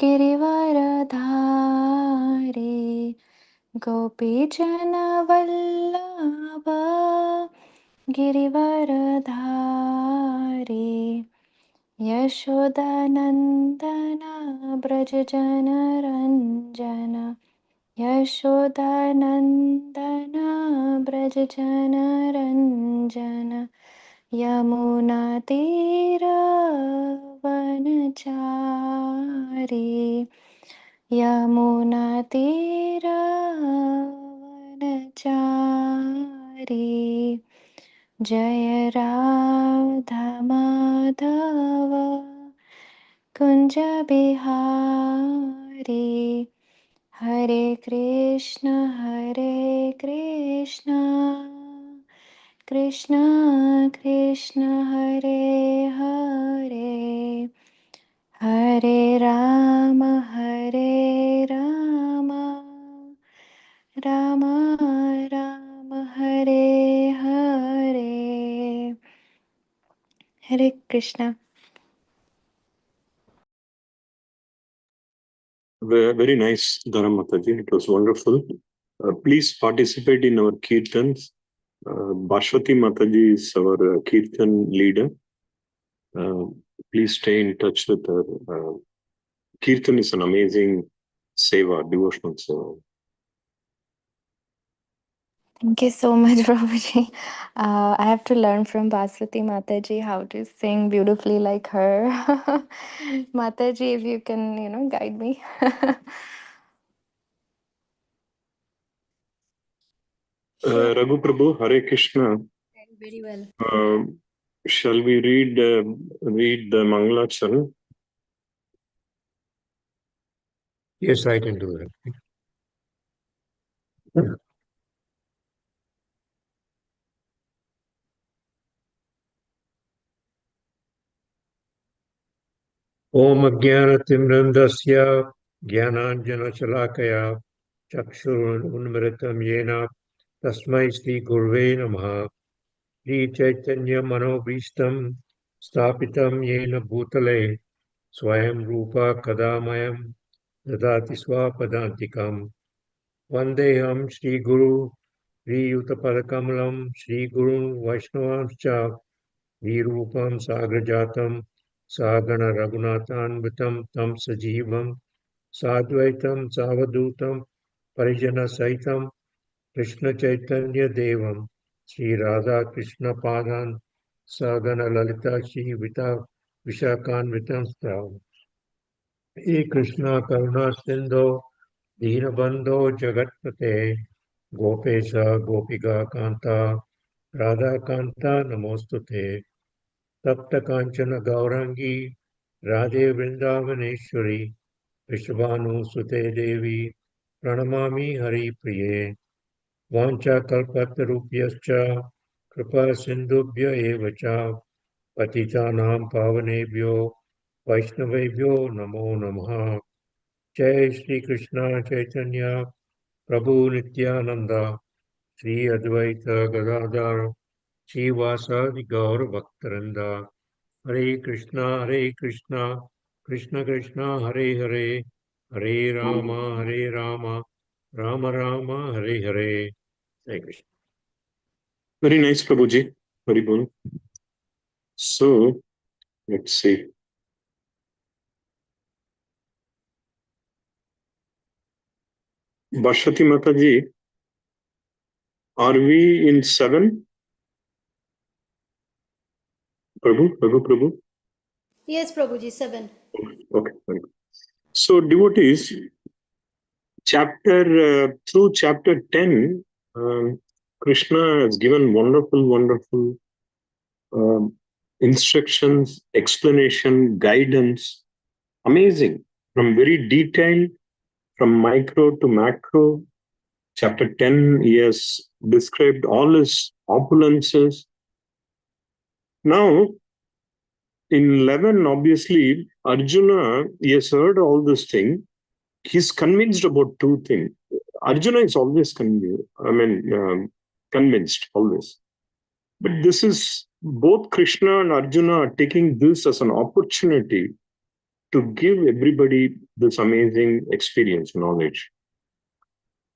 गिरिवरधारी गोपीजनवल्लभ गिरिवरधारी यशोदानन्दन व्रजजनरञ्जन यशोदानन्दन व्रजजनरञ्जन यमुनातीरवनचारी यमुनातीरवनचारी जय राधा माधव कुञ्ज बिहारी हरे Krishna Krishna Krishna Hare Hare Hare Ram Ram Ram Hare Hare Hare Krishna. Very nice, Dharam Mataji. It was wonderful. Please participate in our kirtans. Bhashwati Mataji is our kirtan leader. Please stay in touch with her. Kirtan is an amazing seva, devotional seva. Thank you so much, Prabhuji. I have to learn from Bhaswati Mataji how to sing beautifully like her. Mataji, if you can, guide me. Raghu Prabhu, Hare Krishna. Very well. Shall we read the Mangalacharan? Yes, I can do that. Om Jnanatimrandasya Jnananjanachalakaya Chakshurunmritam Yena Tasmai Sri Gurve Namaha Sri Chaitanya Manobhishtam Stapitam Yena Bhutale Swayam Rupa Kadamayam Dadati Swapadantikam Vandeham Sri Guru Sri Yuttapadakamalam Sri Guru Vaishnavamscha Virupam Sagrajatam Sagana Raghunathanvitam Tam Sajivam Sadvaitam Savadutam Parijana Saitam Krishna Chaitanya Devam Sri Radha Krishna Padan Sagana Lalita Shri Vita Vishakanvitam Stav E Krishna Karuna Sindho Dinabandho Jagatpate Gopesha Gopika Kanta Radha Kanta Namostute Tapta Kanchana Gaurangi Radhe Vrindavaneshwari Vishvanu Sute Devi Pranamami Hari Priye Vancha Kalpatarupyascha Kripa Sindhubhya Evacha Patitanam Pavanebhyo Vaishnavebhyo Namo Namaha Jai Shri Krishna Chaitanya Prabhu Nityananda Sri Advaita Gadadhar Srivasadi Gaur Bhaktaranda Hare Krishna, Krishna Krishna, Hare Hare, Hare Rama, Rama Rama, Hare Hare. Hare Krishna. Very nice, Prabhuji. Very good. So, let's see. Bhashwati Mataji, are we in 7? Prabhu? Yes, Prabhuji, 7. Okay, very good. So, devotees, through chapter 10, Krishna has given wonderful instructions, explanation, guidance. Amazing. From very detailed, from micro to macro. Chapter 10, he has described all his opulences. Now, in 11, obviously, Arjuna, he has heard all this thing. He's convinced about two things. Arjuna is always convinced, always. But this is, both Krishna and Arjuna are taking this as an opportunity to give everybody this amazing experience, knowledge.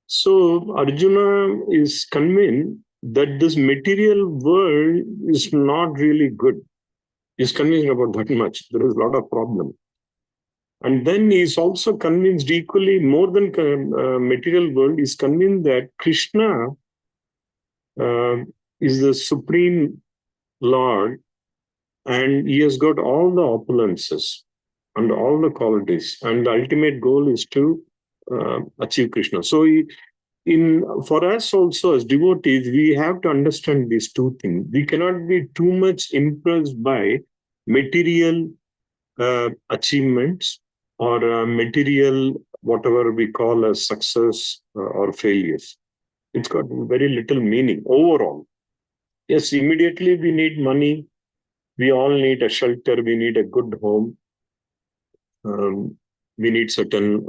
So Arjuna is convinced that this material world is not really good. He's convinced about that much. There is a lot of problem. And then he's also convinced equally, more than material world, he's convinced that Krishna is the supreme Lord, and he has got all the opulences and all the qualities, and the ultimate goal is to achieve Krishna. So for us also as devotees, we have to understand these two things. We cannot be too much impressed by material achievements or material, whatever we call as success or failures. It's got very little meaning overall. Yes, immediately we need money. We all need a shelter. We need a good home. We need certain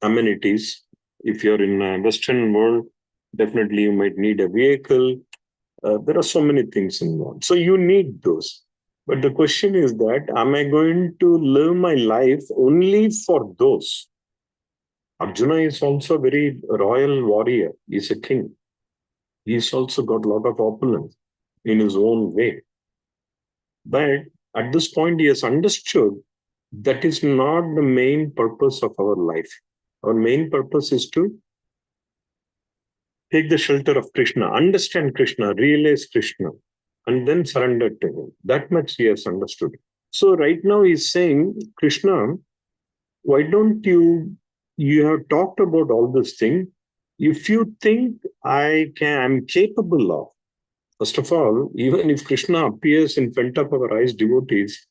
amenities. If you're in a Western world, definitely you might need a vehicle. There are so many things involved. So you need those. But the question is that, am I going to live my life only for those? Arjuna is also a very royal warrior. He's a king. He's also got a lot of opulence in his own way. But at this point, he has understood that is not the main purpose of our life. Our main purpose is to take the shelter of Krishna, understand Krishna, realize Krishna, and then surrender to him. That much he has understood. So right now he's saying, Krishna, why don't you have talked about all this thing. If you think I'm capable of, first of all, even if Krishna appears in front of our eyes devotees,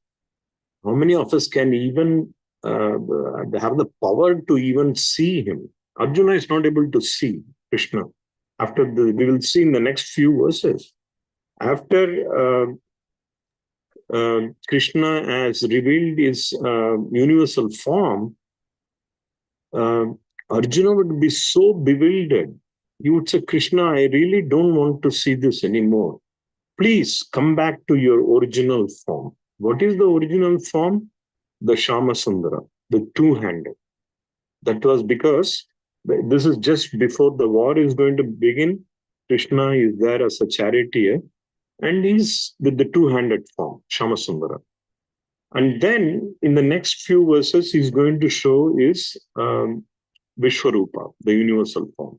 how many of us can even have the power to even see him? Arjuna is not able to see Krishna. We will see in the next few verses. After Krishna has revealed his universal form, Arjuna would be so bewildered. He would say, Krishna, I really don't want to see this anymore. Please come back to your original form. What is the original form? The Shama Sundara, the two-handed. That was because this is just before the war is going to begin. Krishna is there as a charioteer, and he's with the two-handed form, Shama Sundara. And then in the next few verses, he's going to show his Vishwarupa, the universal form.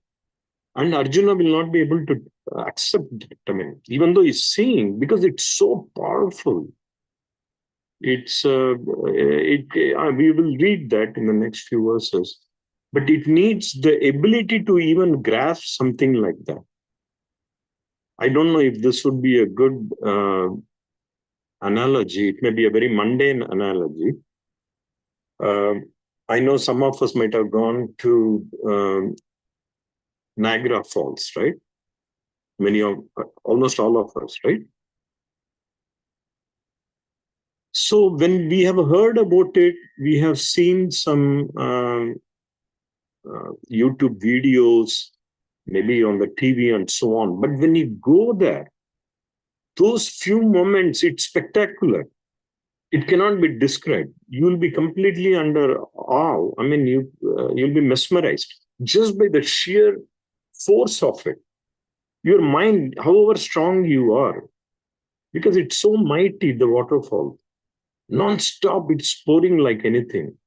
And Arjuna will not be able to accept it. I mean, even though he's seeing, because it's so powerful. We will read that in the next few verses. But it needs the ability to even grasp something like that. I don't know if this would be a good analogy. It may be a very mundane analogy. I know some of us might have gone to Niagara Falls, right? Almost all of us, right? So when we have heard about it, we have seen some YouTube videos, maybe on the TV and so on. But when you go there, those few moments, it's spectacular. It cannot be described. You will be completely under awe. I mean, you'll be mesmerized just by the sheer force of it. Your mind, however strong you are, because it's so mighty, the waterfall, non-stop, it's pouring like anything.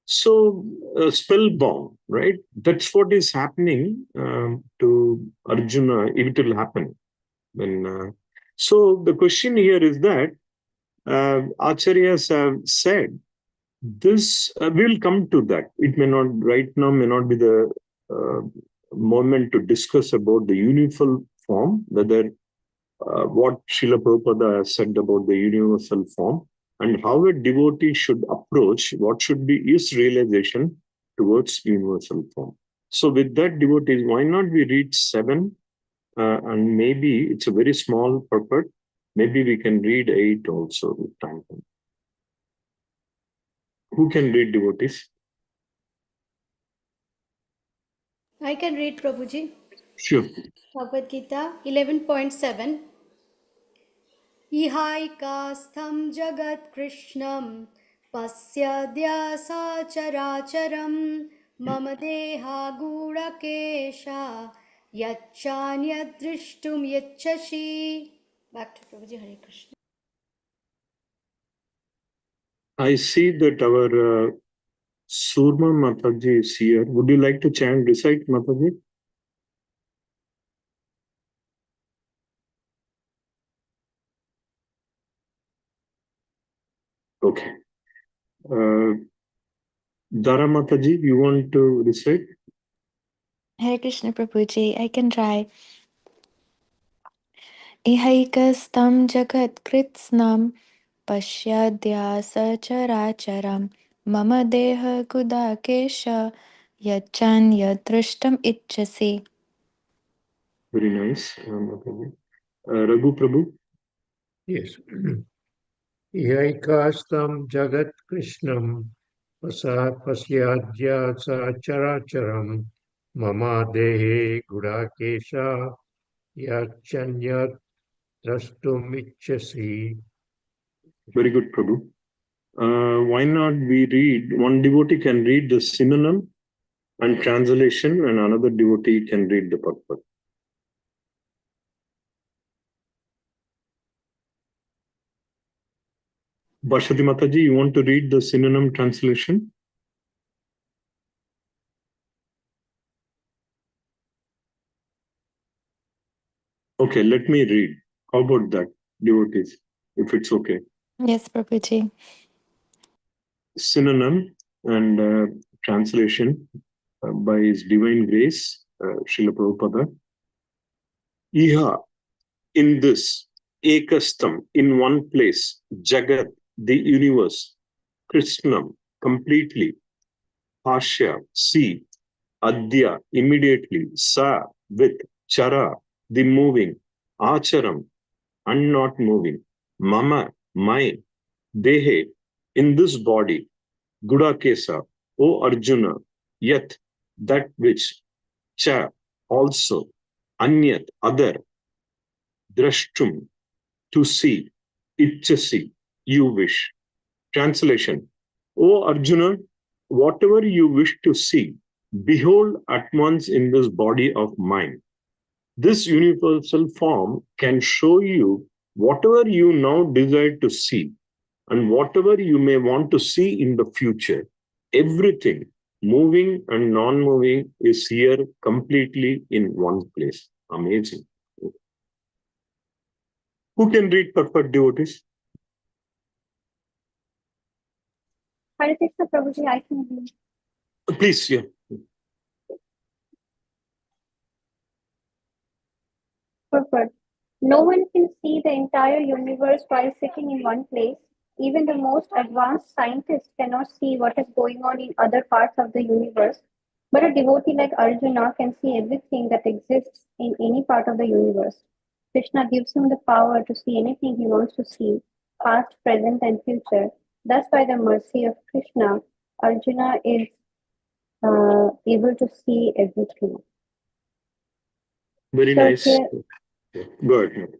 So spellbound, right? That's what is happening to Arjuna, if it will happen. So the question here is that Acharyas have said, this will come to that. It may not, right now, may not be the moment to discuss about the universal form, whether what Srila Prabhupada has said about the universal form, and how a devotee should approach what should be his realization towards universal form. So with that, devotees, why not we read 7, and maybe it's a very small purport. Maybe we can read 8 also with time. Who can read, devotees? I can read, Prabhuji. Sure. Bhagavad Gita 11.7. Ihaikastham jagat krishnam पश्यद्यासा चराचरं मम देहागूढकेशा यच्चान्यद्द्रष्टुं यच्छसि. Back to Prabhuji. Hare Krishna. I see that our Surma Mataji is here. Would you like to chant, recite, Mataji? Okay. Dara Mataji, you want to recite? Hare Krishna Prabhuji, I can try. Ihaikastam jagatkritsnam pashyadya sacharacharam mama deha gudakesha yachan yadrashtam itchasi. Very nice, Mataji. Raghu Prabhu? Yes. Yaikastam Jagat Krishnam Pasyadya Characharam Mama Dehe Gudakesha Yachanyat Drashtum Ichchasi. Very good, Prabhu. Why not we read, one devotee can read the synonym and translation, and another devotee can read the purport. Bhashwati Mataji, you want to read the synonym translation? Okay, let me read. How about that, devotees, if it's okay? Yes, Prabhuji. Synonym and translation by His Divine Grace, Srila Prabhupada. Iha, in this, ekastam, in one place, Jagat, the universe, Krishnam, completely, Hashya, see, Adya, immediately, Sa, with, Chara, the moving, Acharam, and not moving, Mama, my, Dehe, in this body, Gudakesa, O Arjuna, Yat, that which, Cha, also, Anyat, other, Drashtum, to see, Itchasi, you wish. Translation: O Arjuna, whatever you wish to see, behold at once in this body of mine. This universal form can show you whatever you now desire to see and whatever you may want to see in the future. Everything, moving and non-moving, is here completely in one place. Amazing. Who can read Perfect Devotees? Hare Krishna Prabhuji, I can read. Please, yeah. Purport. No one can see the entire universe while sitting in one place. Even the most advanced scientists cannot see what is going on in other parts of the universe. But a devotee like Arjuna can see everything that exists in any part of the universe. Krishna gives him the power to see anything he wants to see, past, present, and future. Thus, by the mercy of Krishna, Arjuna is able to see everything. Very So nice. here, Go ahead.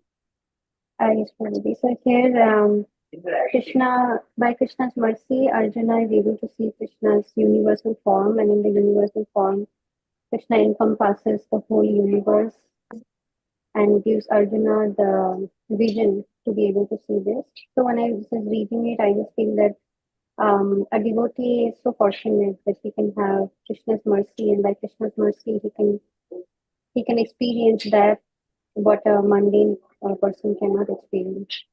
yes, Prabhuji. So here, Krishna, by Krishna's mercy, Arjuna is able to see Krishna's universal form, and in the universal form, Krishna encompasses the whole universe and gives Arjuna the vision to be able to see this. So when I was reading it, I just feel that a devotee is so fortunate that he can have Krishna's mercy, and by Krishna's mercy, he can experience that what a mundane person cannot experience.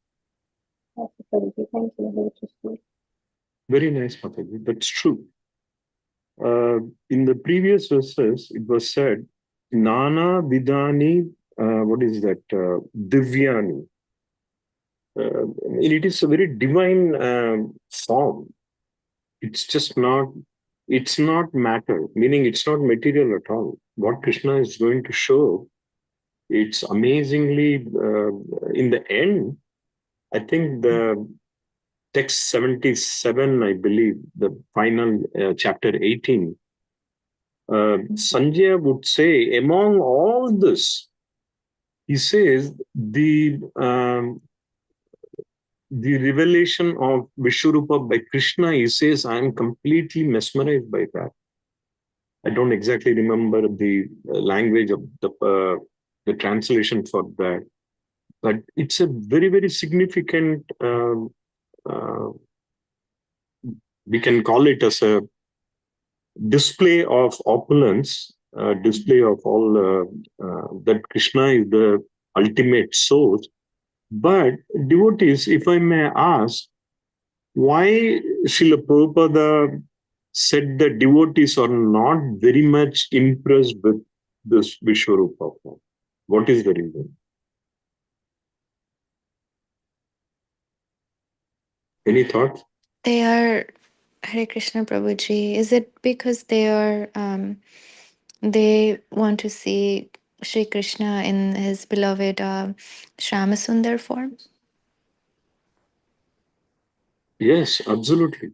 That's it, Prabhuji. Thank you, Hare Krishna. Very nice, Mataji. That's true. In the previous verses, it was said, Nana Vidani, what is that? Divyani. It is a very divine form. It's just not, it's not matter, meaning it's not material at all. What Krishna is going to show, it's amazingly, in the end, I think the text 77, I believe, the final chapter 18, Sanjay would say, among all this, he says, the the revelation of Vishwarupa by Krishna, he says, I am completely mesmerized by that. I don't exactly remember the language of the translation for that, but it's a very, very significant, uh, we can call it as a display of opulence, display of all that Krishna is the ultimate source. But devotees, if I may ask, why Srila Prabhupada said that devotees are not very much impressed with this Vishwarupa form? What is the reason? Any thoughts? They are, Hare Krishna Prabhuji. Is it because they are they want to see Shri Krishna in his beloved Shyamasundar form? Yes, absolutely.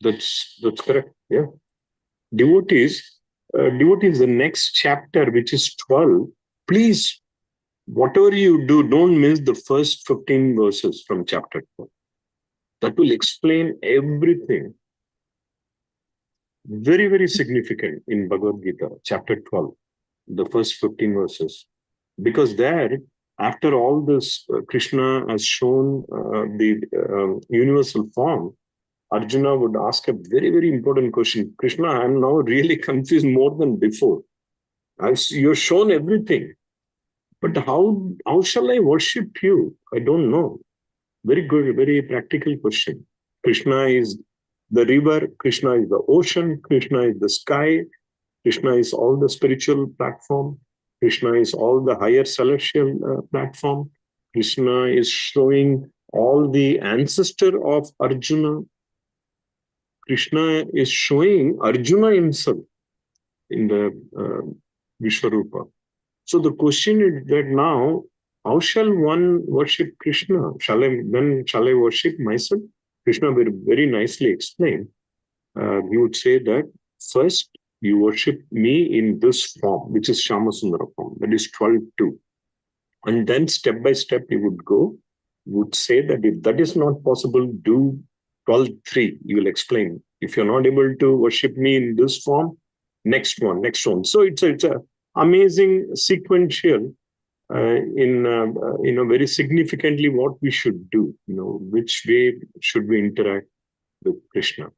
That's correct. Yeah. Devotees, the next chapter, which is 12, please, whatever you do, don't miss the first 15 verses from chapter 12. That will explain everything. Very, very significant in Bhagavad Gita, chapter 12, the first 15 verses. Because there, after all this, Krishna has shown the universal form, Arjuna would ask a very, very important question. Krishna, I am now really confused more than before. You've shown everything, but how shall I worship you? I don't know. Very good, very practical question. Krishna is the river, Krishna is the ocean, Krishna is the sky, Krishna is all the spiritual platform, Krishna is all the higher celestial platform, Krishna is showing all the ancestor of Arjuna, Krishna is showing Arjuna himself in the Vishwarupa. So the question is that now, how shall one worship Krishna? Shall I worship myself? Krishna will very nicely explain. He would say that first you worship me in this form, which is Shyamasundara form, that is 12:2. And then step by step he would go, would say that if that is not possible, do 12:3. You will explain. If you're not able to worship me in this form, next one. So it's a amazing sequential very significantly what we should do, which way should we interact with Krishna.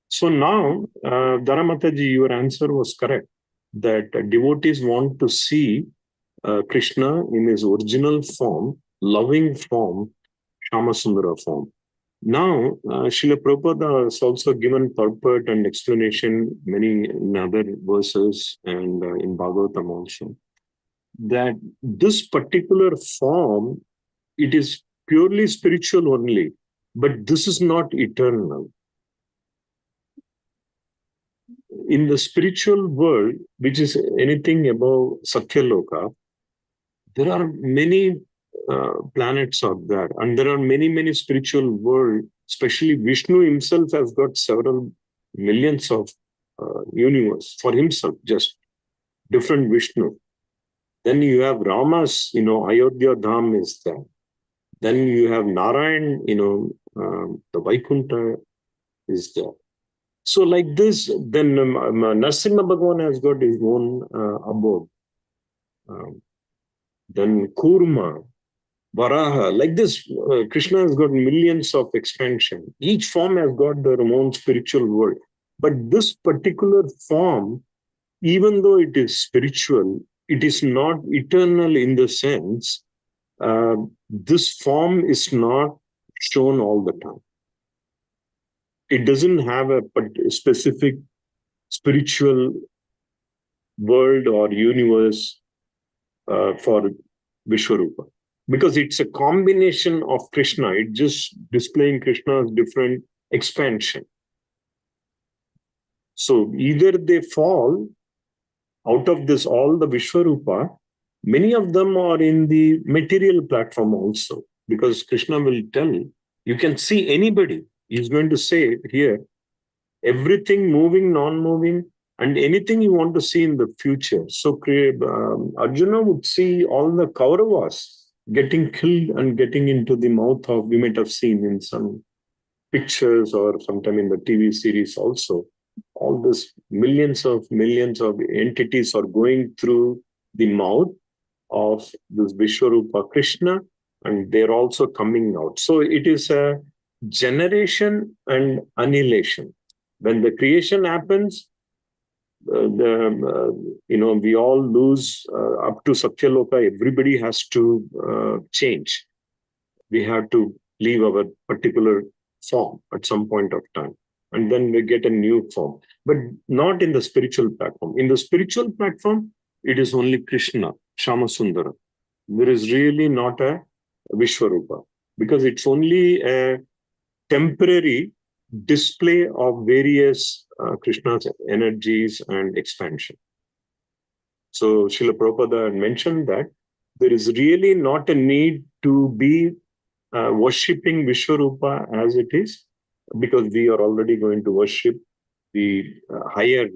So now, Dharamataji, your answer was correct, that devotees want to see Krishna in his original form, loving form, Shyamasundara form. Now, Srila Prabhupada has also given purport and explanation many in other verses and in Bhagavatam also, that this particular form, it is purely spiritual only, but this is not eternal. In the spiritual world, which is anything above Satyaloka, there are many planets out there, and there are many, many spiritual worlds, especially Vishnu himself has got several millions of universe for himself, just different Vishnu. Then you have Rama's, Ayodhya Dham is there. Then you have Narayan, the Vaikuntha is there. So like this, then Narasimha Bhagavan has got his own abode. Then Kurma, Varaha, like this, Krishna has got millions of expansion. Each form has got their own spiritual world. But this particular form, even though it is spiritual, it is not eternal in the sense, this form is not shown all the time. It doesn't have a specific spiritual world or universe for Vishwarupa, because it's a combination of Krishna. It's just displaying Krishna's different expansion. So either they fall out of this, all the Vishwarupa, many of them are in the material platform also, because Krishna will tell, you can see anybody. He's going to say here, everything moving, non-moving, and anything you want to see in the future. So Arjuna would see all the Kauravas getting killed and getting into the mouth of, we might have seen in some pictures or sometime in the TV series also, all this millions of entities are going through the mouth of this Vishwarupa Krishna, and they're also coming out. So it is a generation and annihilation. When the creation happens, we all lose up to Satyaloka. Everybody has to change. We have to leave our particular form at some point of time, and then we get a new form, but not in the spiritual platform. In the spiritual platform, it is only Krishna, Shamasundara. There is really not a Vishwarupa, because it's only a temporary display of various Krishna's energies and expansion. So Srila Prabhupada had mentioned that there is really not a need to be worshipping Vishwarupa as it is, because we are already going to worship the higher,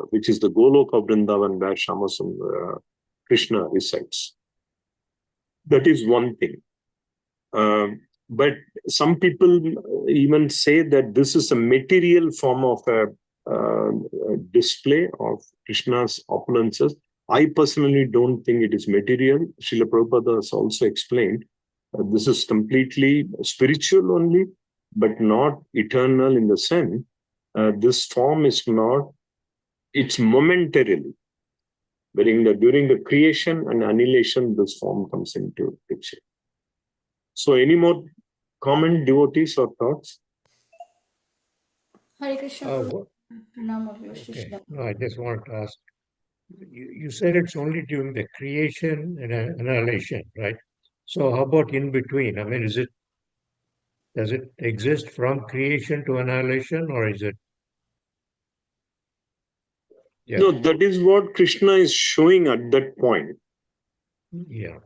which is the Goloka of Vrindavan, where Krishna resides. That is one thing. But some people even say that this is a material form of a display of Krishna's opulences. I personally don't think it is material. Srila Prabhupada has also explained this is completely spiritual only, but not eternal in the sense. This form is not, it's momentarily. During the creation and annihilation, this form comes into picture. So any more comment, devotees, or thoughts? Hare Krishna. Pranam of your Okay. Shishla. No, I just wanted to ask, you said it's only during the creation and annihilation, right? So how about in between? I mean, does it exist from creation to annihilation, or is it? Yeah. No, that is what Krishna is showing at that point. Yeah.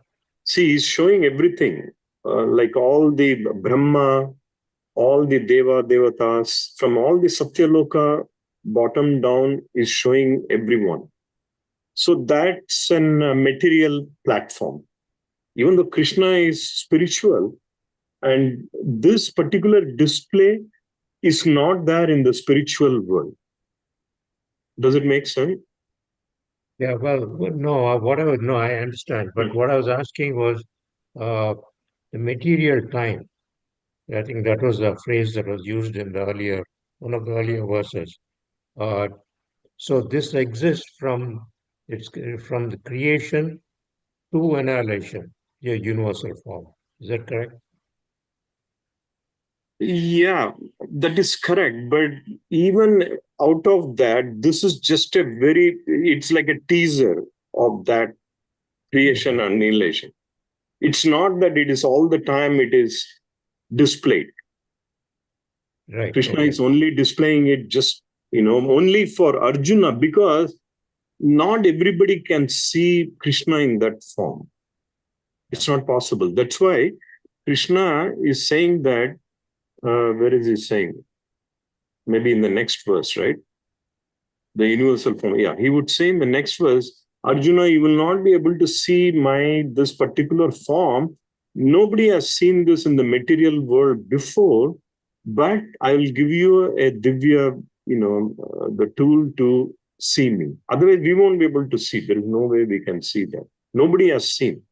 See, he's showing everything, like all the Brahma, all the Devatas, from all the Satyaloka, bottom down is showing everyone. So that's a material platform. Even though Krishna is spiritual, and this particular display is not there in the spiritual world. Does it make sense? Yeah, well, no, whatever, no, I understand. But what I was asking was the material time. I think that was a phrase that was used in one of the earlier verses. Uh, so this exists from the creation to annihilation, your universal form. Is that correct? Yeah, that is correct. But even out of that, this is just it's like a teaser of that creation and annihilation. It's not that it is all the time it is displayed. Right. Krishna Okay. is only displaying it just, only for Arjuna, because not everybody can see Krishna in that form. It's not possible. That's why Krishna is saying that, where is he saying? Maybe in the next verse, right? The universal form. Yeah, he would say in the next verse, Arjuna, you will not be able to see this particular form. Nobody has seen this in the material world before, but I will give you a divya, the tool to see me. Otherwise, we won't be able to see. There is no way we can see that. Nobody has seen.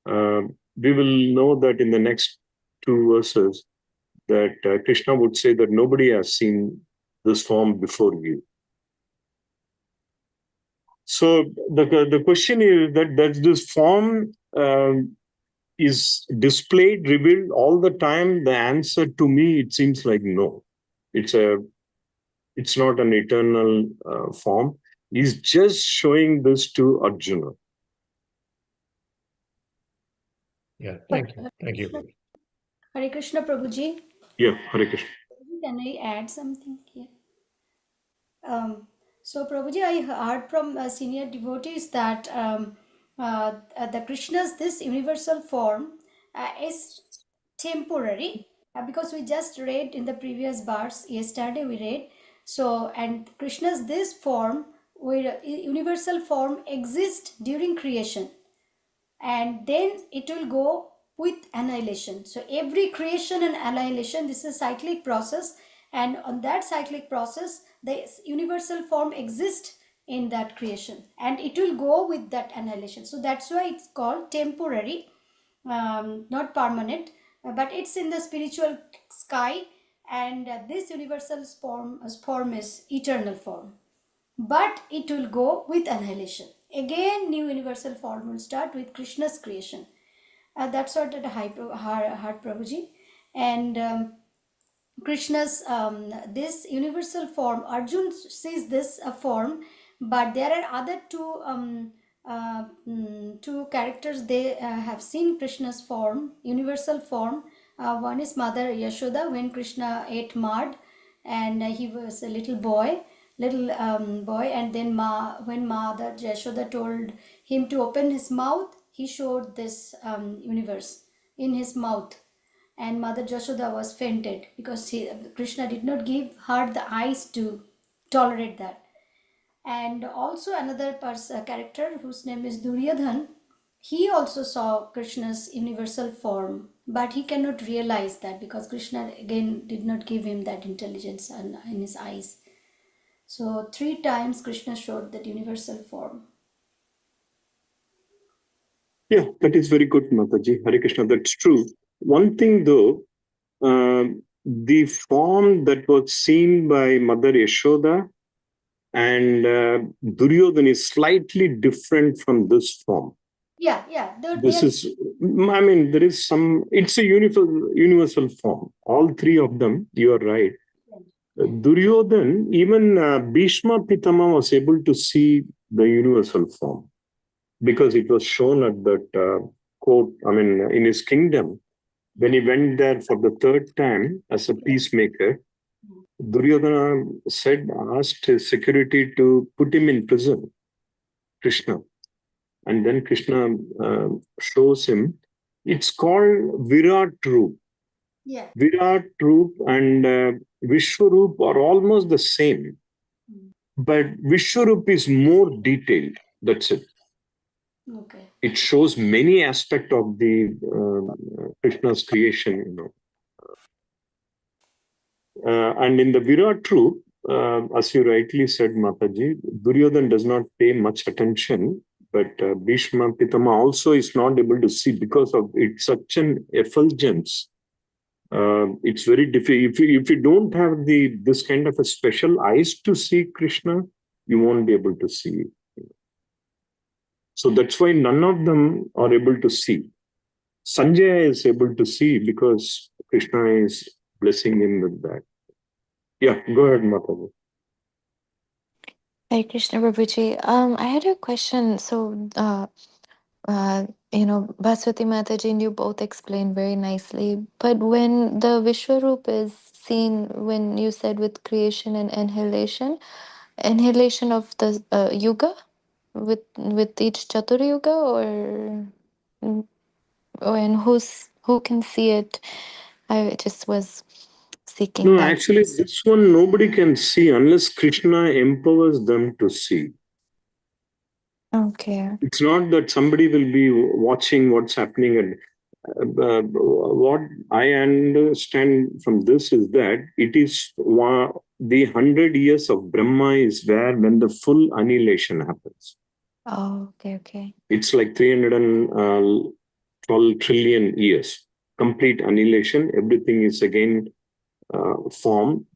We will know that in the next two verses, that Krishna would say that nobody has seen this form before you. So the question is that does this form is displayed, revealed all the time? The answer to me, it seems like no. It's not an eternal form. He's just showing this to Arjuna. Yeah. Thank you. Thank you. Hare Krishna Prabhuji. Yeah, Hare Krishna. Can I add something here? So Prabhuji, I heard from senior devotees that the Krishna's this universal form is temporary, because we just read in the previous verse yesterday we read. So, and Krishna's this form, where universal form exists during creation. and then it will go with annihilation. So every creation and annihilation, this is a cyclic process, and on that cyclic process the universal form exists in that creation, and it will go with that annihilation. So that's why it's called temporary, not permanent, but it's in the spiritual sky, and this universal form is eternal form, but it will go with annihilation. Again, new universal form will start with Krishna's creation. That's what at Heart Prabhuji. And Krishna's this universal form, Arjun sees this form, but there are other two characters. They have seen Krishna's form, universal form. One is Mother Yashoda when Krishna ate mud, and he was a little boy, and then when Mother Yashoda told him to open his mouth, he showed this universe in his mouth, and Mother Jashoda was fainted because Krishna did not give her the eyes to tolerate that. And also another character whose name is Duryodhan, he also saw Krishna's universal form, but he cannot realize that because Krishna again did not give him that intelligence in his eyes. So 3 times Krishna showed that universal form. Yeah, that is very good, Mataji. Hare Krishna, that's true. One thing though, the form that was seen by Mother Yashoda and Duryodhan is slightly different from this form. Yeah. This is, I mean, there is some, it's a universal form. All three of them, you are right. Duryodhan, even Bhishma Pitama was able to see the universal form because it was shown at that court, I mean, in his kingdom. When he went there for the third time as a peacemaker, Duryodhana asked his security to put him in prison, Krishna. And then Krishna shows him. It's called Virat Roop. Yeah. Virat Roop and Vishwaroop are almost the same. But Vishwaroop is more detailed. That's it. Okay. It shows many aspects of the Krishna's creation, you know. And in the Virat Roop, as you rightly said, Mataji, Duryodhan does not pay much attention, but Bhishma Pitama also is not able to see because of it's such an effulgence. It's very difficult. If you don't have this kind of a special eyes to see Krishna, you won't be able to see it. So that's why none of them are able to see. Sanjaya is able to see because Krishna is blessing him with that. Yeah, go ahead, Mataji. Hare Krishna Prabhuji. I had a question. So, Bhaswati Mataji and you both explained very nicely. But when the Vishwaroop is seen, when you said with creation and annihilation of the yuga with each Chatur Yuga, and who can see it? I just was seeking No, that. actually, this one nobody can see unless Krishna empowers them to see. Okay. It's not that somebody will be watching what's happening. And what I understand from this is that it is the 100 years of Brahma is where when the full annihilation happens. Oh, okay. It's like 312 trillion years. Complete annihilation. Everything is again formed.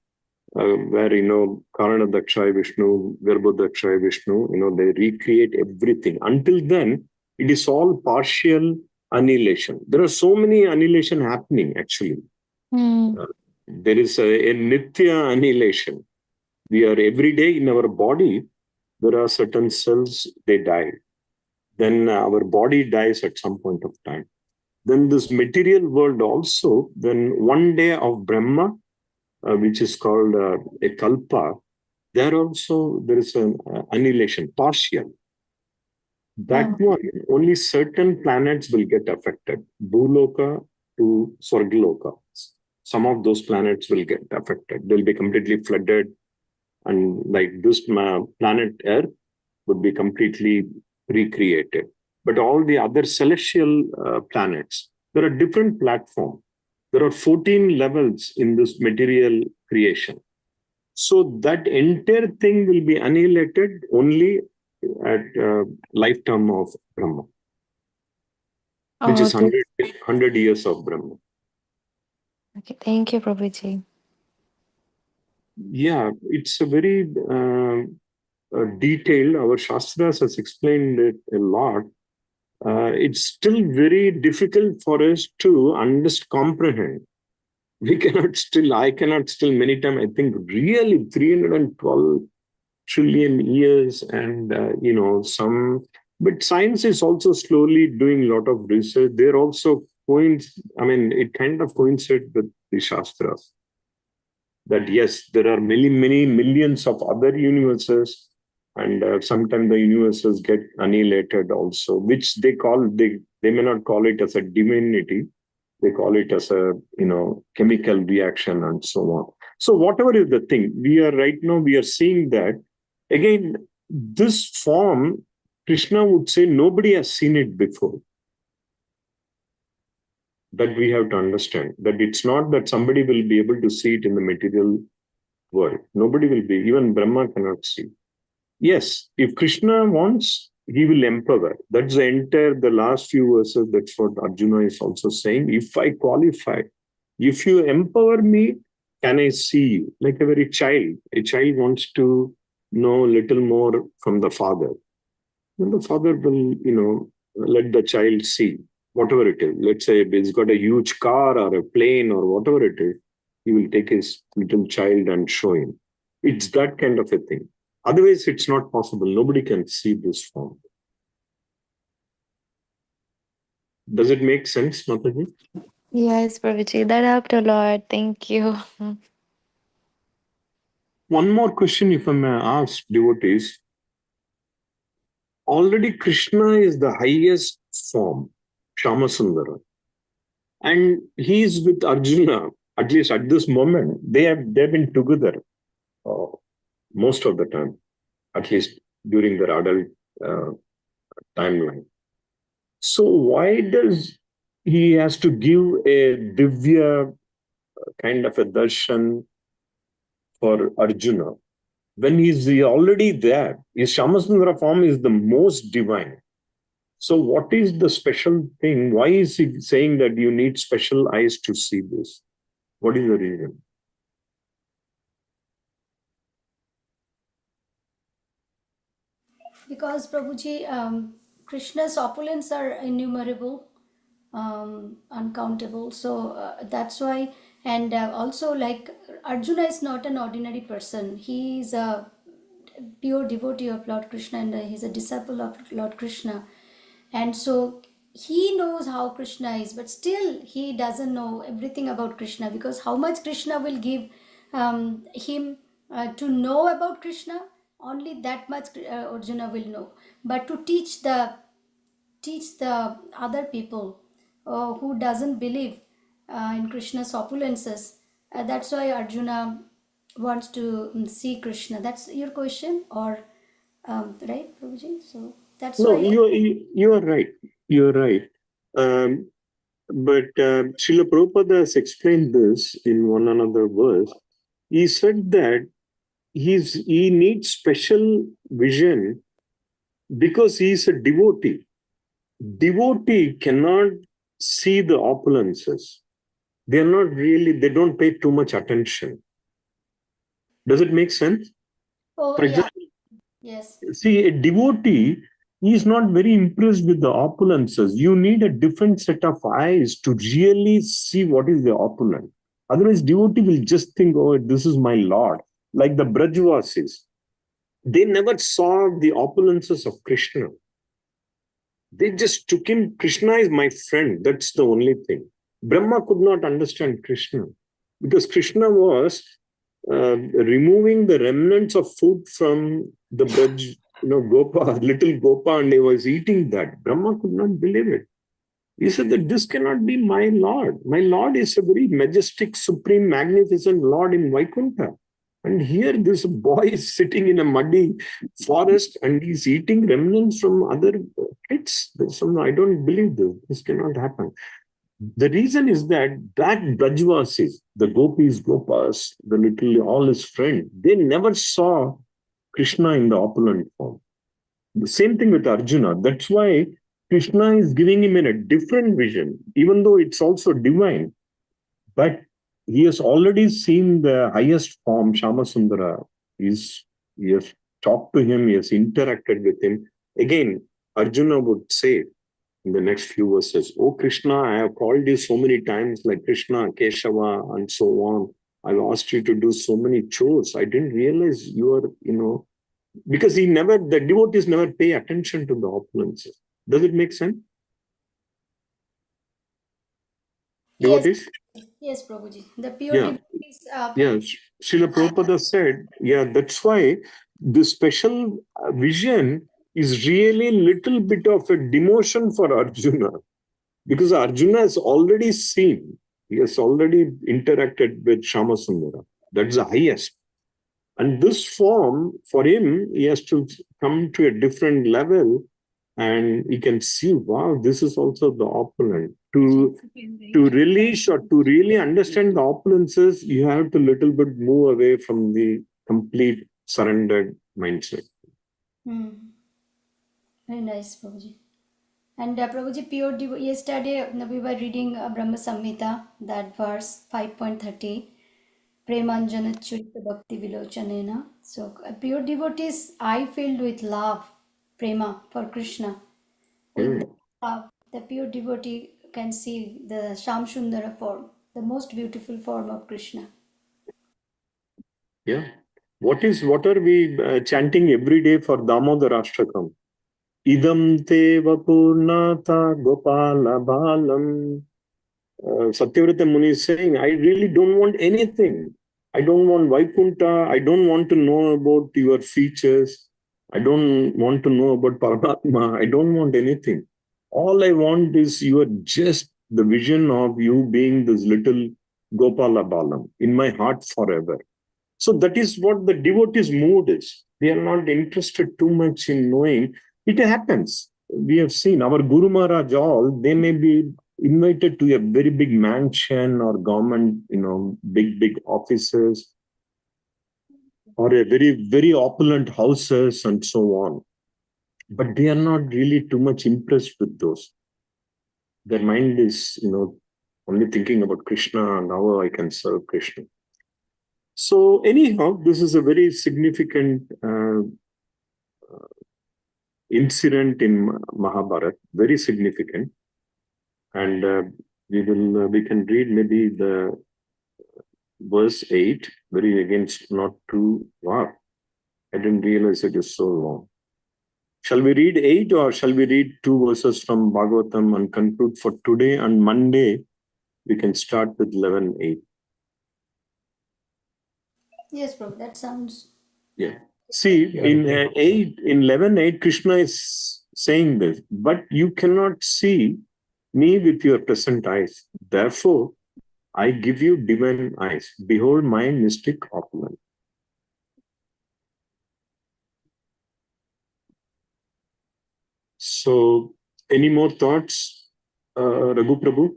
Where, Karana Dakshaya Vishnu, Garbha Dakshaya Vishnu, they recreate everything. Until then, it is all partial annihilation. There are so many annihilation happening, actually. There is a Nitya annihilation. We are every day in our body, there are certain cells, they die. Then our body dies at some point of time. Then this material world also, then one day of Brahma, which is called a kalpa, there is an annihilation, partial. That one, only certain planets will get affected. Bhuloka to Swargaloka. Some of those planets will get affected. They'll be completely flooded. And like this planet Earth would be completely recreated. but all the other celestial planets, there are different platforms. There are 14 levels in this material creation. So that entire thing will be annihilated only at lifetime of Brahma, which Oh, is 100 years of Brahma. okay. Thank you, Prabhuji. Yeah, it's a very detailed. Our Shastras has explained it a lot. It's still very difficult for us to comprehend. I cannot still many times, I think really 312 trillion years and, but science is also slowly doing a lot of research. They're also it kind of coincides with the Shastras that yes, there are many, many millions of other universes, and sometimes the universes get annihilated also, which they may not call it as a divinity, they call it as a chemical reaction and so on. So whatever is the thing, we are seeing that again, this form, Krishna would say nobody has seen it before. That we have to understand, that it's not that somebody will be able to see it in the material world. Nobody will be, even Brahma cannot see. Yes, if Krishna wants, he will empower. That's the last few verses, that's what Arjuna is also saying. If I qualify, if you empower me, can I see you? Like a very child. A child wants to know a little more from the father. And the father will, let the child see whatever it is. Let's say he's got a huge car or a plane or whatever it is, he will take his little child and show him. It's that kind of a thing. Otherwise, it's not possible. Nobody can see this form. Does it make sense, Mataji? Yes, Prabhuji. That helped a lot. Thank you. One more question, if I may ask devotees. Already Krishna is the highest form, Shamasundara. And he is with Arjuna, at least at this moment. They've been together uh, most of the time, at least during their adult uh, timeline. So why does he has to give a divya kind of a darshan for Arjuna when he's already there? His Shamasundara form is the most divine. So what is the special thing? Why is he saying that you need special eyes to see this? What is the reason? Because Prabhuji, Krishna's opulence are innumerable, uncountable. So that's why, and also like Arjuna is not an ordinary person. He is a pure devotee of Lord Krishna, and he's a disciple of Lord Krishna. And so he knows how Krishna is, but still he doesn't know everything about Krishna, because how much Krishna will give him to know about Krishna, only that much Arjuna will know. But to teach the other people who doesn't believe in Krishna's opulences, that's why Arjuna wants to see Krishna. That's your question, or right, Prabhuji? So that's No, why. you are right. You are right. But Srila Prabhupada has explained this in one another verse. He said that he needs special vision because he is a devotee. Devotee cannot see the opulences. They don't pay too much attention. Does it make sense? Oh For yeah, example, yes. see, a devotee is not very impressed with the opulences. You need a different set of eyes to really see what is the opulent. Otherwise, devotee will just think, oh, this is my Lord. Like the Brajvasis, they never saw the opulences of Krishna. They just took him, Krishna is my friend. That's the only thing. Brahma could not understand Krishna because Krishna was removing the remnants of food from the Braj, Gopa, little Gopa, and he was eating that. Brahma could not believe it. He said that this cannot be my Lord. My Lord is a very majestic, supreme, magnificent Lord in Vaikuntha. And here, this boy is sitting in a muddy forest and he's eating remnants from other kids. I don't believe this. This cannot happen. The reason is that Brajvasis, the gopis, gopas, the little all his friends, they never saw Krishna in the opulent form. The same thing with Arjuna. That's why Krishna is giving him in a different vision, even though it's also divine. But he has already seen the highest form, Shamasundara. He has talked to him, he has interacted with him. Again, Arjuna would say in the next few verses, "Oh Krishna, I have called you so many times, like Krishna, Keshava, and so on. I've asked you to do so many chores. I didn't realize you are, because the devotees never pay attention to the opulences. Does it make sense? Yes, Devotees? yes, Prabhuji. The pure Yeah. devotees. Yes, Srila Prabhupada said, yeah, that's why the special vision is really little bit of a demotion for Arjuna, because Arjuna has already seen, he has already interacted with Shamasundara. That's the highest. And this form, for him, he has to come to a different level and he can see, wow, this is also the opulent. To release or to really understand the opulences, you have to little bit move away from the complete surrendered mindset. Very nice, Prabhuji. And Prabhuji, yesterday we were reading Brahma Samhita, that verse 5.30. Premanjana Churita Bhakti Vilochanena. So, pure devotees, eye filled with love, prema for Krishna. With Mm. that love, the pure devotee can see the Shamsundara form, the most beautiful form of Krishna. Yeah. What are we chanting every day for Damodar Ashtakam? Idam te vapurnata gopala balam. Satyavrata Muni is saying, I really don't want anything. I don't want Vaikunta. I don't want to know about your features. I don't want to know about Paramatma. I don't want anything. All I want is just the vision of you being this little Gopala Balam in my heart forever. So that is what the devotee's mood is. They are not interested too much in knowing. It happens. We have seen our Guru Maharaj all, they may be invited to a very big mansion or government, big offices or a very, very opulent houses and so on. But they are not really too much impressed with those. Their mind is, only thinking about Krishna and how I can serve Krishna. So anyhow, this is a very significant incident in Mahabharata, very significant. And we can read maybe the verse 8, very against not too, wow, I didn't realize it is so long. Shall we read 8 or shall we read 2 verses from Bhagavatam and conclude for today? And Monday, we can start with 11:8. Yes, Prabhu, that sounds. Yeah. See, in 11:8, Krishna is saying this, but you cannot see me with your present eyes. Therefore, I give you divine eyes. Behold my mystic opulence. So, any more thoughts, Raghu Prabhu?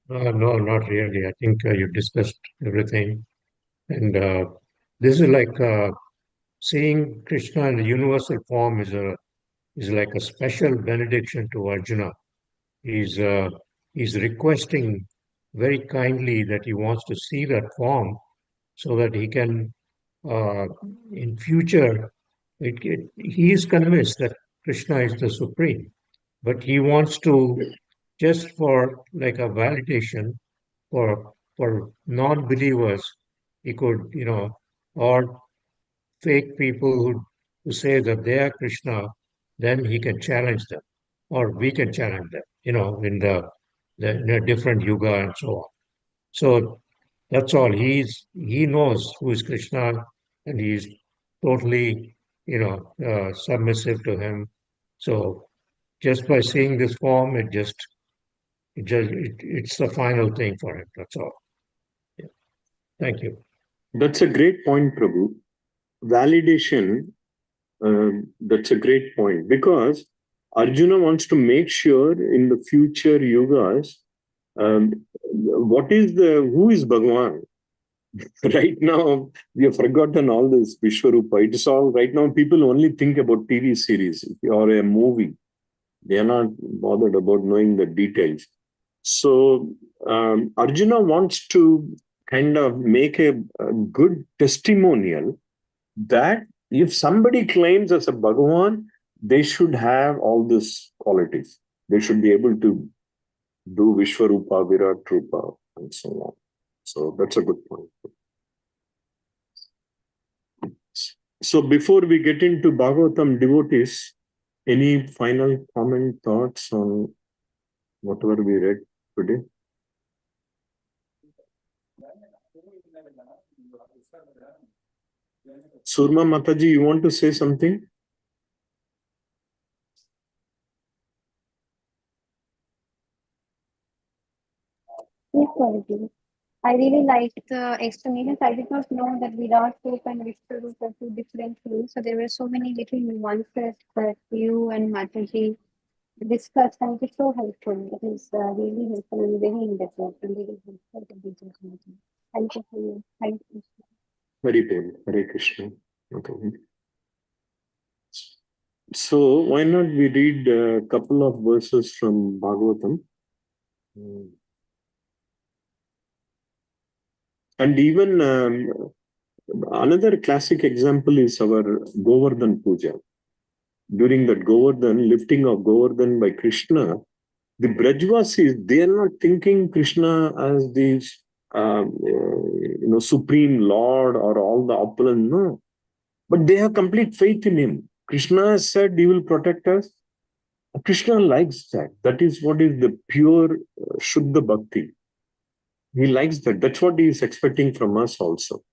No, not really. I think you discussed everything. And this is like seeing Krishna in the universal form is like a special benediction to Arjuna. He's uh, he's requesting very kindly that he wants to see that form so that he can uh, in future he is convinced that Krishna is the supreme, but he wants to just for like a validation for non-believers, he could or fake people who say that they are Krishna, then he can challenge them, or we can challenge them, in in a different yuga and so on. So that's all. He knows who is Krishna, and he's totally, submissive to him. So just by seeing this form, it just It's the final thing for him. That's all. Yeah. Thank you. That's a great point, Prabhu. Validation, that's a great point because Arjuna wants to make sure in the future yugas, who is Bhagavan? Right now, we have forgotten all this Vishwarupa. It is all, right now, people only think about TV series or a movie. They are not bothered about knowing the details. So Arjuna wants to kind of make a good testimonial that if somebody claims as a Bhagavan, they should have all these qualities. They should be able to do Vishwarupa, Virat Rupa, and so on. So that's a good point. So before we get into Bhagavatam devotees, any final comment, thoughts on whatever we read today? Surma Mataji, you want to say something? Yes, Swamiji. I really liked the explanations. I did not know that Virat Roop and Vishnu Roop are two different rules. So there were so many little nuances that you and Mataji discussed, and it is so helpful. It is really helpful and very in-depth and really helpful to be just. Thank you for you. Thank you. Hare Krishna. Okay. So why not we read a couple of verses from Bhagavatam? And even another classic example is our Govardhan Puja. During that Govardhan, lifting of Govardhan by Krishna, the Brajvasis, they are not thinking Krishna as the supreme Lord or all the opulent, no. But they have complete faith in him. Krishna has said he will protect us. Krishna likes that. That is what is the pure Shuddha Bhakti. He likes that. That's what he is expecting from us also.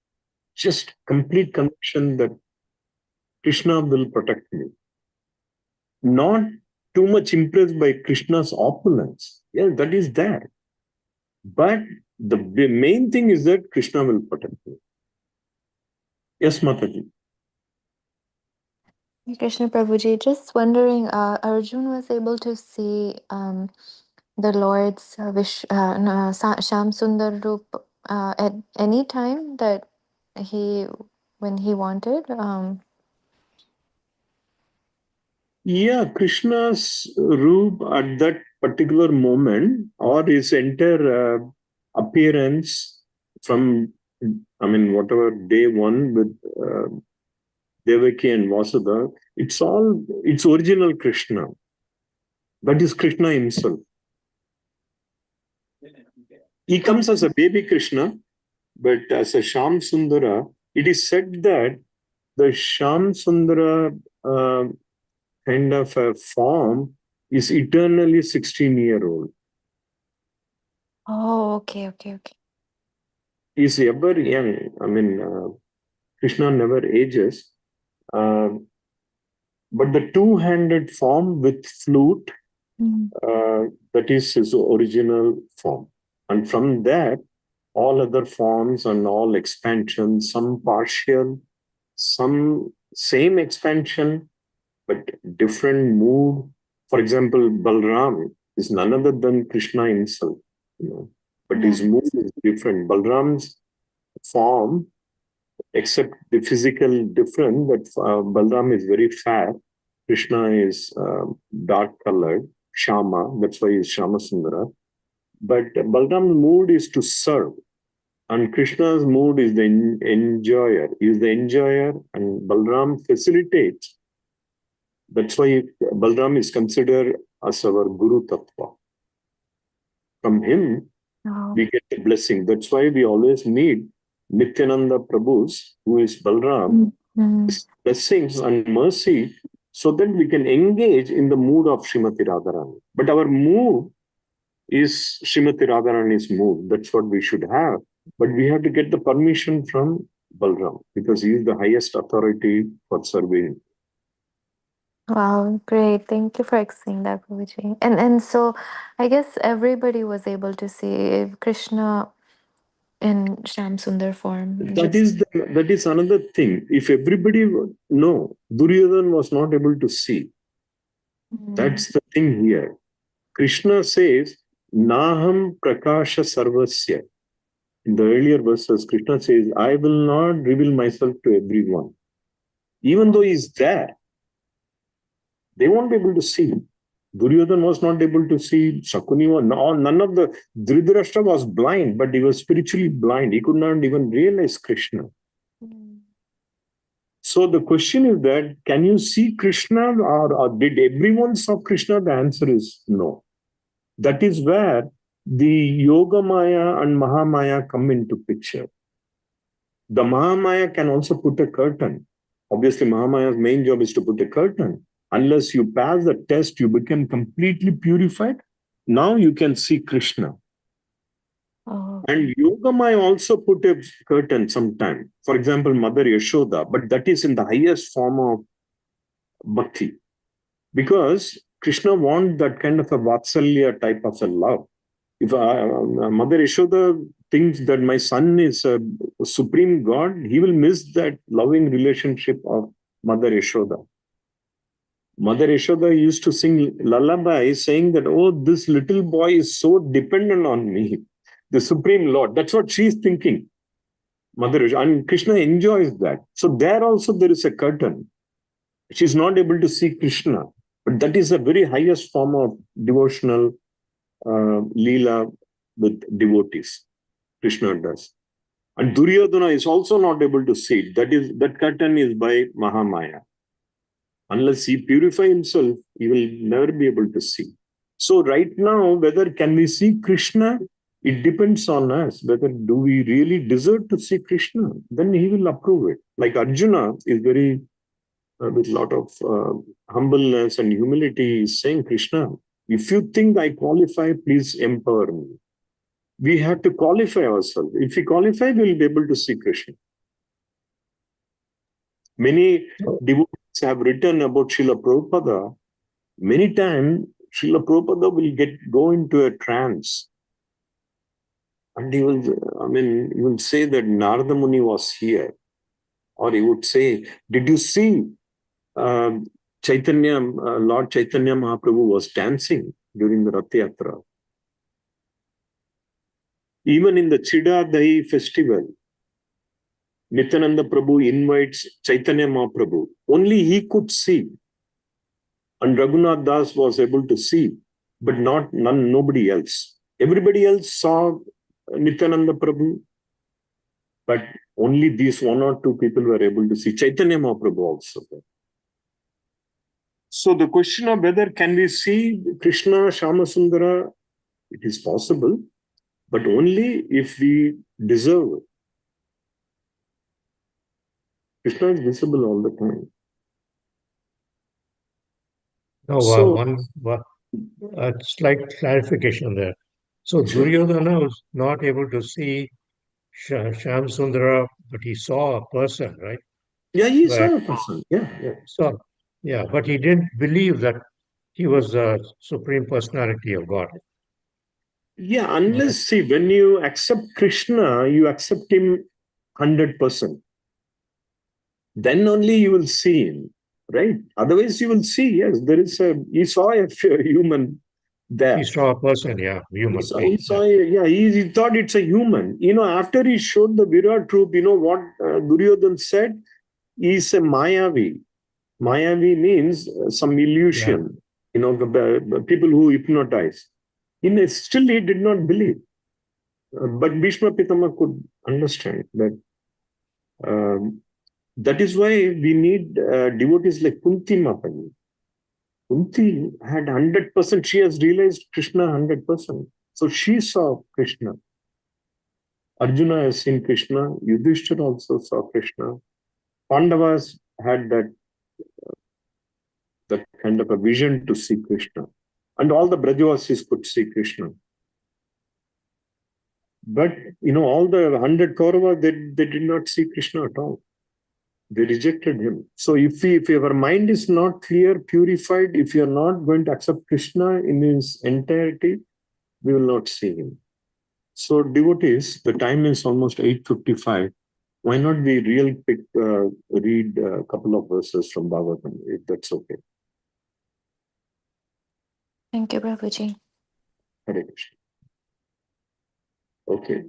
Just complete conviction that Krishna will protect me. Not too much impressed by Krishna's opulence. Yes, that is there. But the main thing is that Krishna will protect me. Yes, Mataji. Krishna Prabhuji, just wondering, Arjun was able to see the Lord's Sham Sundar Roop at any time that when he wanted. Yeah, Krishna's roop at that particular moment or his entire appearance from, whatever day one with Devaki and Vasudha, it's original Krishna. That is Krishna himself. He comes as a baby Krishna, but as a Sham Sundara, it is said that the Sham Sundara kind of a form is eternally 16-year-old. Oh, okay. He's ever young. Krishna never ages. But the two-handed form with flute, that is his original form. And from that, all other forms and all expansions, some partial, some same expansion, but different mood. For example, Balram is none other than Krishna himself, but his mood is different. Balram's form, except the physical difference, that Balram is very fair, Krishna is dark colored, Shama, that's why he's Shama Sundara. But Balram's mood is to serve, and Krishna's mood is the enjoyer. He is the enjoyer, and Balram facilitates. That's why Balram is considered as our Guru Tattva. From him, we get a blessing. That's why we always need Nityananda Prabhu's, who is Balram, his blessings and mercy, so that we can engage in the mood of Srimati Radharani. But our mood is Srimati Radharani's mood. That's what we should have. But we have to get the permission from Balram because he is the highest authority for serving. Wow, great. Thank you for explaining that, Prabhuji. And so I guess everybody was able to see Krishna in Sham Sundar form. Just That is another thing. If everybody no, Duryodhan was not able to see. mm, That's the thing here. Krishna says, Naham Prakasha Sarvasya. In the earlier verses, Krishna says, I will not reveal myself to everyone. Even though he's there, they won't be able to see. Duryodhan was not able to see. Shakuni was none of the Dhritarashtra was blind, but he was spiritually blind. He could not even realize Krishna. mm, So the question is that can you see Krishna or did everyone saw Krishna? The answer is no. That is where the Yoga Maya and Mahamaya come into picture. The Mahamaya can also put a curtain. Obviously, Mahamaya's main job is to put a curtain. Unless you pass the test, you become completely purified. Now you can see Krishna. oh, And Yogamaya also put a curtain sometime. For example, Mother Yashoda, but that is in the highest form of bhakti. Because Krishna wants that kind of a Vatsalya type of a love. If Mother Yashoda thinks that my son is a supreme God, he will miss that loving relationship of Mother Yashoda. Mother Yashoda used to sing lullaby saying that, oh, this little boy is so dependent on me, the Supreme Lord. That's what she's thinking. Mother Yashoda. And Krishna enjoys that. So there also there is a curtain. She's not able to see Krishna. But that is the very highest form of devotional Leela with devotees. Krishna does. And Duryodhana is also not able to see it. That curtain is by Mahamaya. Unless he purify himself, he will never be able to see. So right now, whether can we see Krishna, it depends on us. Whether do we really deserve to see Krishna, then he will approve it. Like Arjuna is very, with a lot of humbleness and humility, is saying, Krishna, if you think I qualify, please empower me. We have to qualify ourselves. If we qualify, we will be able to see Krishna. Many devotees have written about Srila Prabhupada. Many times, Srila Prabhupada will go into a trance. And he will say that Narada Muni was here. Or he would say, did you see Chaitanya, Lord Chaitanya Mahaprabhu was dancing during the Rath Yatra? Even in the Chidadahi festival, Nityananda Prabhu invites Chaitanya Mahaprabhu. Only he could see. And Raghunath Das was able to see, but nobody else. Everybody else saw Nityananda Prabhu, but only these one or two people were able to see Chaitanya Mahaprabhu also. So the question of whether can we see Krishna Shamasundara, it is possible, but only if we deserve it. Krishna is visible all the time. No, So, one slight clarification there. So Duryodhana was not able to see Sham Sundara, but he saw a person, right? yeah, he But saw a person. Yeah, yeah. so yeah, but he didn't believe that he was the supreme personality of God. Yeah, Right? unless, see, when you accept Krishna, you accept him 100%. Then only you will see him, right? Otherwise, you will see, yes, he saw a human He there. saw a person, yeah, human being. Yeah. He thought it's a human. After he showed the Virat roop, you know what Duryodhan said? He's a Mayavi. Mayavi means some Yeah. illusion, the people who hypnotize. Still, he did not believe. But Bhishma Pitama could understand that. That is why we need devotees like Kunti Mataji. Kunti had 100%, she has realized Krishna 100%. So she saw Krishna. Arjuna has seen Krishna. Yudhishthira also saw Krishna. Pandavas had that kind of a vision to see Krishna. And all the Brajavasis could see Krishna. But, all the 100 Kauravas, they did not see Krishna at all. They rejected him. So if our mind is not clear, purified, if you are not going to accept Krishna in his entirety, we will not see him. So devotees, the time is almost 8:55. Why not we read a couple of verses from Bhagavatam, if that's okay? Thank you, Prabhuji. Hare Krishna. Okay.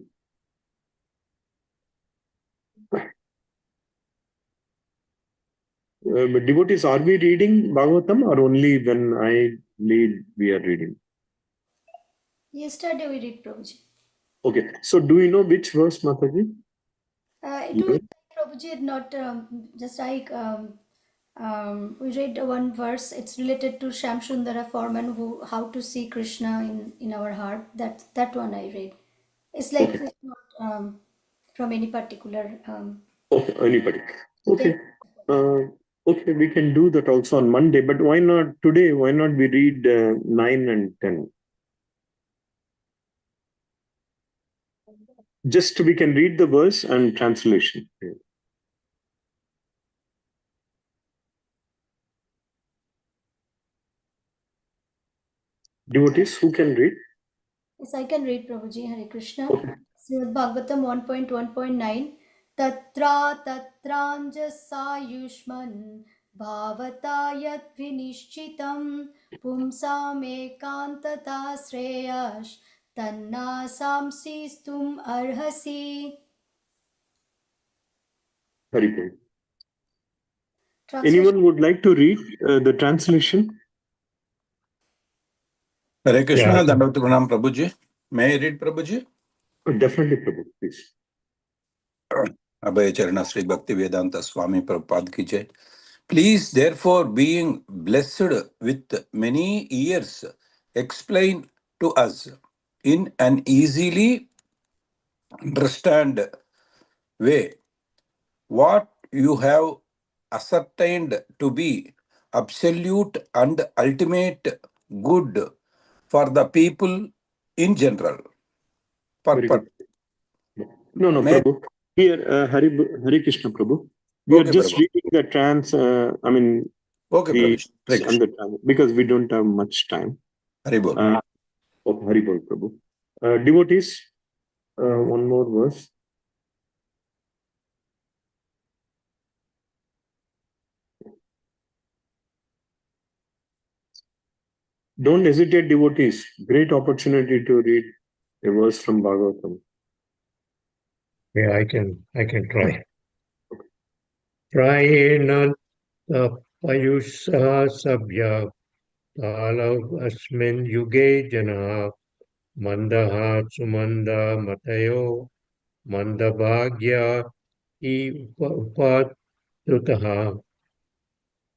But devotees, are we reading Bhagavatam or only when I lead we are reading? Yesterday we did, Prabhuji. Okay. So do you know which verse, Mataji? It was Prabhuji, not just like we read one verse. It's related to Sham Sundara form and how to see Krishna in our heart. That one I read. It's like Okay. it's not from any particular Okay. Anybody? Okay. thing. Okay, we can do that also on Monday, but why not today? Why not we read 9 and 10? Just we can read the verse and translation. Devotees, who can read? Yes, I can read, Prabhuji. Hare Krishna. Okay. Srimad Bhagavatam 1.1.9. Tatra tatranja bhavata yat vinishchitam pumsam ekantata sreyash tanna samsistum arhasi. Very good. Translation. Anyone would like to read the translation? Hare Yeah, Krishna, Dandavati Pranam Prabhuji. May I read Prabhuji? Definitely, Prabhu, please. Abhay Charana Sri Bhakti Vedanta Swami Prabhupada ki jai. Please, therefore, being blessed with many ears, explain to us in an easily understand way what you have ascertained to be absolute and ultimate good for the people in general. Very good. No, May, Prabhu. Here, Hari Krishna, Prabhu. We are okay, just Prabhu. reading the Okay, the Prabhu. Hare Krishna. and the because we don't have much time. Hare Bol. Okay, Hari Bol, Prabhu. Devotees, one more verse. Don't hesitate, devotees. Great opportunity to read a verse from Bhagavatam. yeah, I can try. Prayena tapayusha sabya talav asmin yuge jana mandaha sumanda matayo mandabhagya upatutaha.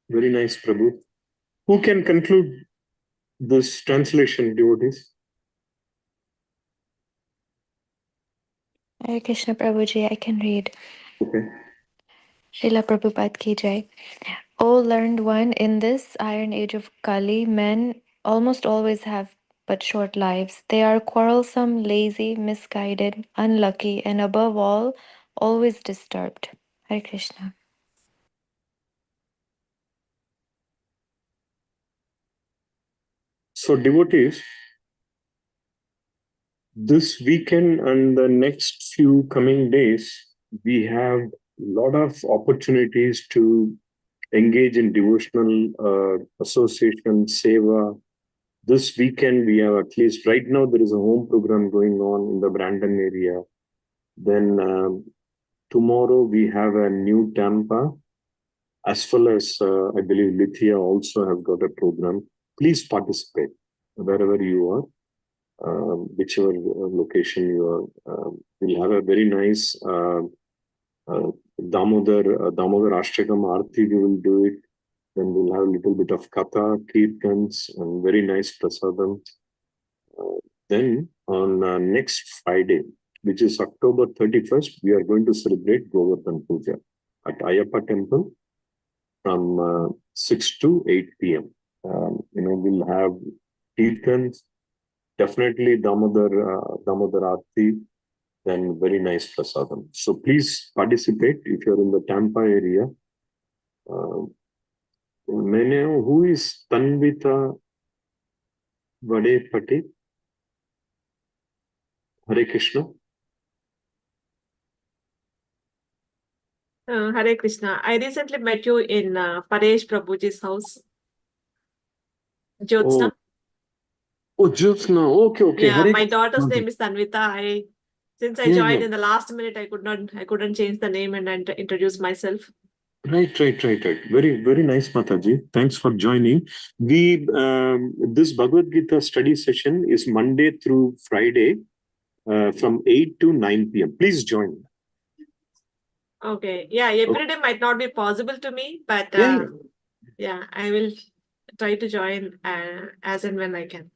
Very nice, Prabhu. Who can conclude this translation, devotees? Hare Krishna, Prabhuji, I can read. Okay. Srila Prabhupada ki jai. O learned one, in this iron age of Kali, men almost always have but short lives. They are quarrelsome, lazy, misguided, unlucky, and above all, always disturbed. Hare Krishna. So, devotees, this weekend and the next few coming days, we have a lot of opportunities to engage in devotional association, seva. This weekend, we have at least right now, there is a home program going on in the Brandon area. Then tomorrow, we have a new Tampa, as well as I believe Lithia also have got a program. Please participate wherever you are. Whichever location you are, we'll have a very nice Damodar Ashtakam Aarti. We will do it. Then we'll have a little bit of Katha, Kirtans, and very nice Prasadam. Then on next Friday, which is October 31st, we are going to celebrate Govardhan Puja at Ayappa Temple from 6 to 8 p.m. We'll have Kirtans, definitely Damodar Aarti, then very nice prasadam. So please participate if you're in the Tampa area. May I know who is Tanvita Vadepati? Hare Krishna. Hare Krishna. I recently met you in Paresh Prabhuji's house, Jyotsna. Oh, Jyotsna. Okay. Yeah, Hare my daughter's Krishna. name is Tanvita. Since I Yeah, joined yeah. in the last minute, I couldn't change the name and introduce myself. Right. Very, very nice, Mataji. Thanks for joining. This Bhagavad Gita study session is Monday through Friday from 8 to 9 p.m. Please join. Okay. Yeah, every day might not be possible to me, but yeah, I will try to join as and when I can.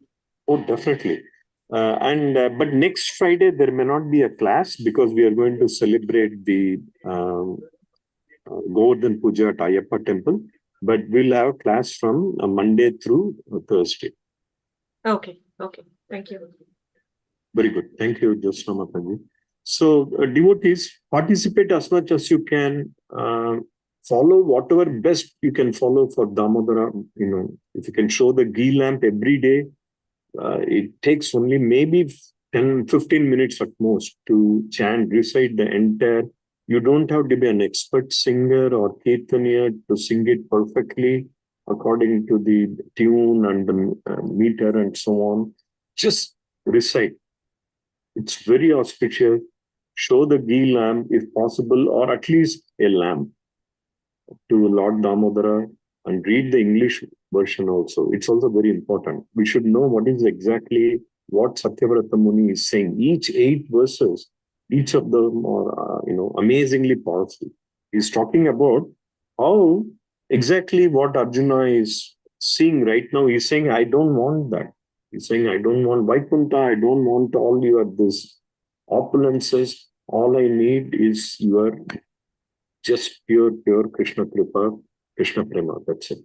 Oh, definitely. But next Friday there may not be a class because we are going to celebrate the Govardhan Puja at Ayyappa temple. But we'll have a class from Monday through Thursday. Okay. Thank you. Very good. Thank you, Josna Mataji. So, devotees, participate as much as you can. Follow whatever best you can follow for Damodara. If you can show the ghee lamp every day, it takes only maybe 10, 15 minutes at most to chant, recite the entire. You don't have to be an expert singer or kirtaniya to sing it perfectly according to the tune and the meter and so on. Just recite. It's very auspicious. Show the ghee lamp if possible, or at least a lamp to Lord Damodara and read the English version also. It's also very important. We should know what is exactly what Satyavrata Muni is saying. Each 8 verses, each of them are, amazingly powerful. He's talking about how exactly what Arjuna is seeing right now. He's saying, I don't want that. He's saying, I don't want Vaikuntha. I don't want all your this opulences. All I need is your just pure Krishna Kripa, Krishna Prema. That's it.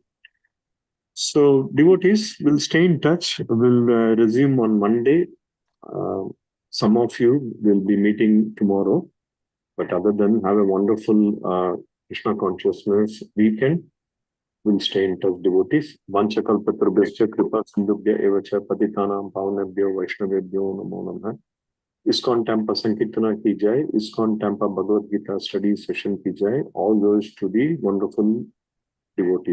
So, devotees, will stay in touch. We'll resume on Monday. Some of you will be meeting tomorrow. But other than have a wonderful Krishna consciousness weekend, we'll stay in touch, devotees. Vanchakalpatarubhyascha kripa sindhubhya evacha patitanam pavanebhyo vaishnavebhyo namo namaha. ISKCON Tampa Sankirtana ki jai, ISKCON Tampa Bhagavad Gita study session ki jai. All goes to the wonderful devotees.